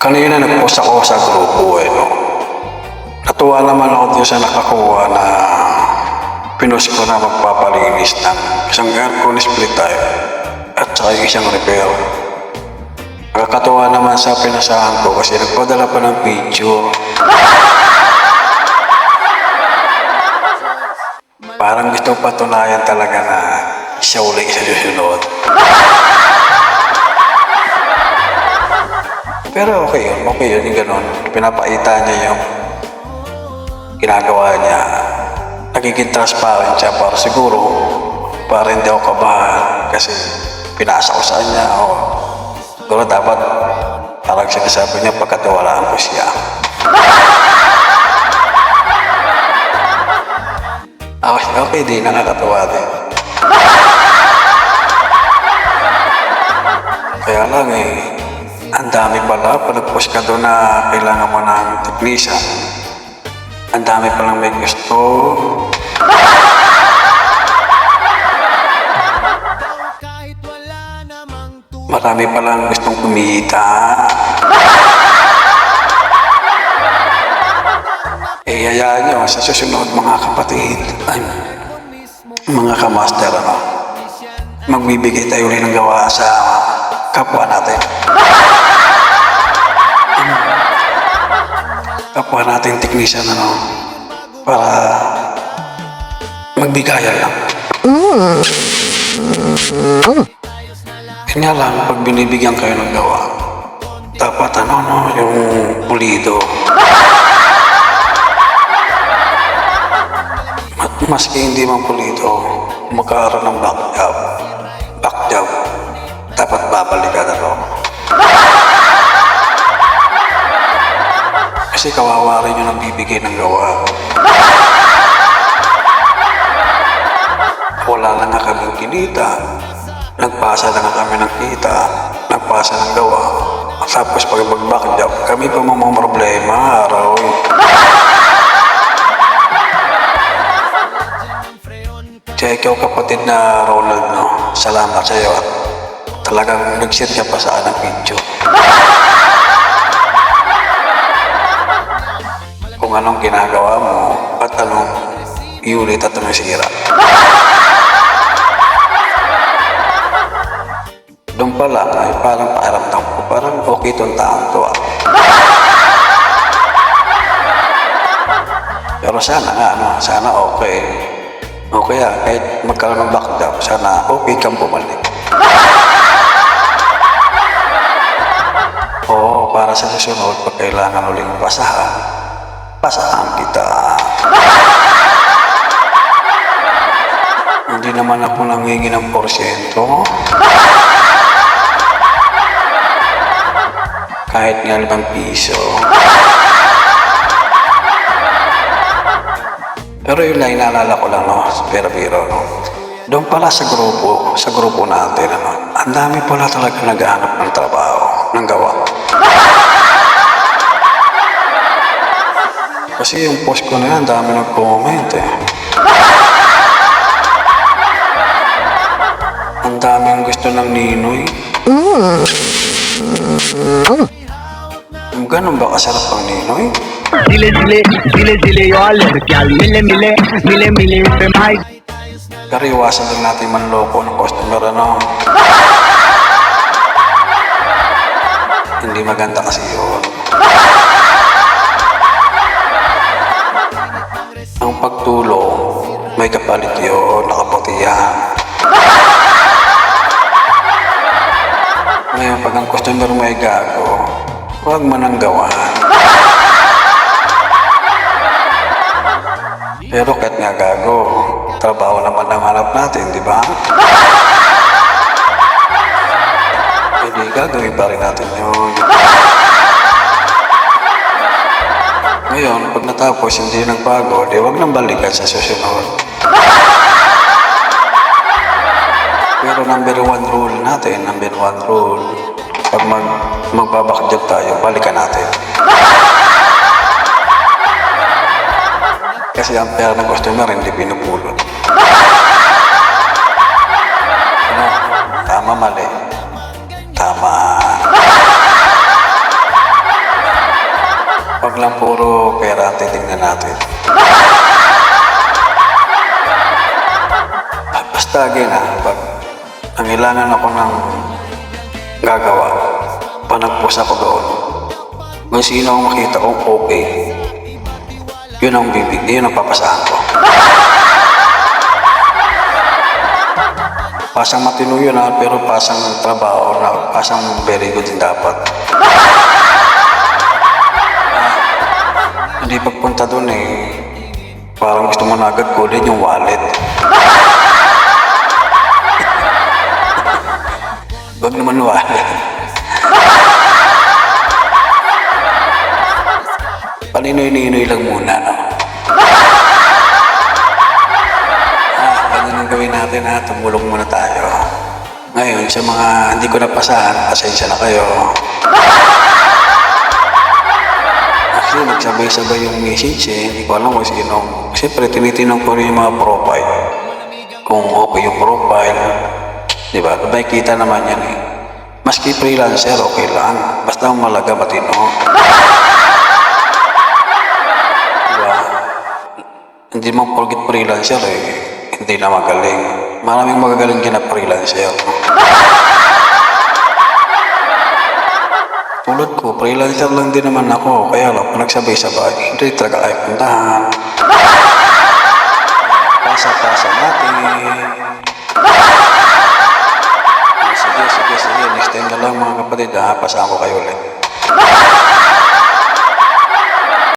Kanina nag-post ako sa grupo no. Natuwa naman ako dito sa nakakuha na pinost ko na magpapalinis ng isang aircon split type at saka isang repair. Nakakatuwa naman sa pinasahan ko kasi nagpadala pa ng picture. Parang gusto patunayan talaga na siya uli sa susunod. Pero okay yun yung ganun. Pinapaita niya yung ginagawa niya. Nagiging transparent siya para siguro para hindi ako kabahan kasi pinasa ko sa kanya o siguro dapat parang sinasabi niya pagkatiwalaan ko siya. Okay din, nakakatawa din. Kaya lang ang dami pala, pag nag-post ka doon na kailangan mo ng technician. Ang dami palang may gusto. Marami palang gustong kumita. Hayaan nyo sa susunod mga kapatid, mga kamaster, magbibigay tayo rin ng gawa sa kapwa natin. Kapwa natin technician para magbigayan lang. Kanya lang, pag binibigyan kayo ng gawa, dapat yung pulido. Maski hindi man pulido, magkaroon ng back job, dapat babalikan Kasi kawawa rin yun ang bibigay ng gawa. Wala na nga kaming kinita. Nagpasa na nga kami ng kita. Nagpasa ng gawa. Tapos pag mag-back job, kami pa mga problema araw. Kaya ikaw kapatid na Ronald, salamat sa iyo at talagang nag-share ka pa sa anong video. Kung anong ginagawa mo at anong iulit at anong sira. Doon pala ay parang paaramdam ko, parang okay itong taong to Pero sana nga, sana okay. O kaya kahit magkaroon ng backdrop, sana okay kang bumalik. Oo, para sa susunod, pag kailangan uling pasahan kita. Hindi naman ako nangingi ng porsyento. Kahit nga 5 piso. Pero yun lang, inaalala ko lang, biro-biro, Doon pala sa grupo natin, ang dami pala talaga naghahanap ng trabaho, ng gawa. Kasi yung post ko na yan, ang dami nag-comment Ang daming gusto ng Ninoy. Ganun ba kasarap ang Ninoy? Dile yo lड़कियां मिले पे भाई. Pero iwasan lang natin manloko ng customer Hindi maganda kasi yun. Ang pagtulong may kapalit yun, nakaputihan. Ngayon pag ang customer may gago, huwag man ang gawan. Pero kahit nga gago, trabaho naman ang hanap natin, di ba? Hindi gagawin pa rin natin yun. Ngayon, pag natapos hindi nagbago, di wag nang balikan sa susunod. Pero number 1 rule natin, pag magbabakjab tayo, balikan natin. Kasi ang pera ng customer hindi pinupulot. Tama, mali. Tama. Wag lang puro pera ang titingnan natin. Basta again pag nangailangan ako ng gagawa, panagpos ako doon. Kung sino ang makita kong okay, yun ang yun ang papasahan ko. Pasang matino yun pero pasang trabaho na pasang very good din dapat. Hindi pagpunta doon parang gusto mo na agad kunin yung wallet. Wag naman wallet. Paninoy-ninoy lang muna, no? Ganyan ang gawin natin, tumulong muna tayo. Ngayon, sa mga hindi ko napasahan, pasensya na kayo. Actually, nagsabay-sabay yung message hindi ko alam kung sino. Siyempre, tinitinong ko rin yung mga profile. Kung okay yung profile, di ba? Kita naman yan Maski freelancer, okay lang. Basta malaga matino. Diba? Hindi mo porket freelancer hindi na magaling. Maraming magagaling dyan na freelancer. Tulad ko, freelancer lang din naman ako. Kaya lang, nagsabay-sabay. Hindi talaga ay puntahan.